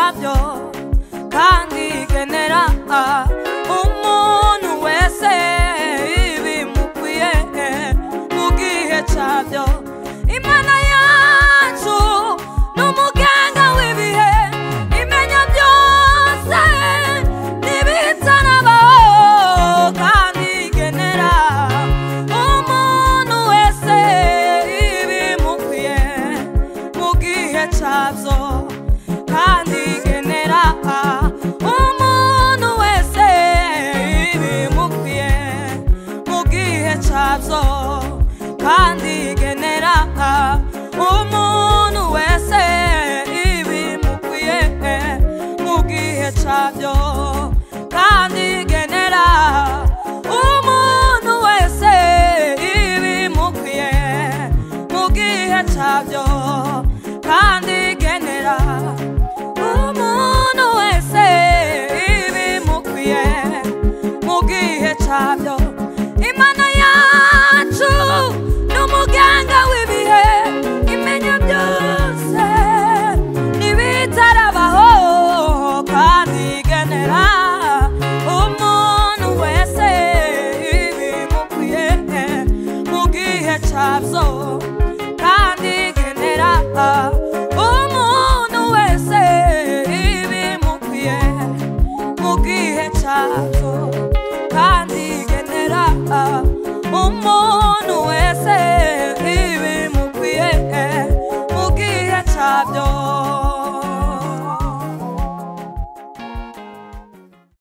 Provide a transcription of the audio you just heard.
cyabyo kandi igenera umuntu wese ibimukwiye mu gihe cyabyo. Imana yacu n'umuganga w'ibihe imenya byose n'ibitarabaho kandi igenera umuntu wese ibimukwiye mu gihe cyabyo kandi igenera umuntu wese ibimukwiye mu gihe cyabyo kandi igenera umuntu wese ibimukwiye mu gihe cyabyo kandi igenera umuntu wese ibimukwiye mu gihe cyabyo kandi igenera umuntu wese ibimukwiye mu gihe cyabyo. Imana yacu n'umuganga w'ibihe imenya byose n'ibitarabaho kandi igenera umuntu wese ibimukwiye mu gihe cyabyo kandi igenera umuntu wese ibimukwiye mu gihe cyabyo.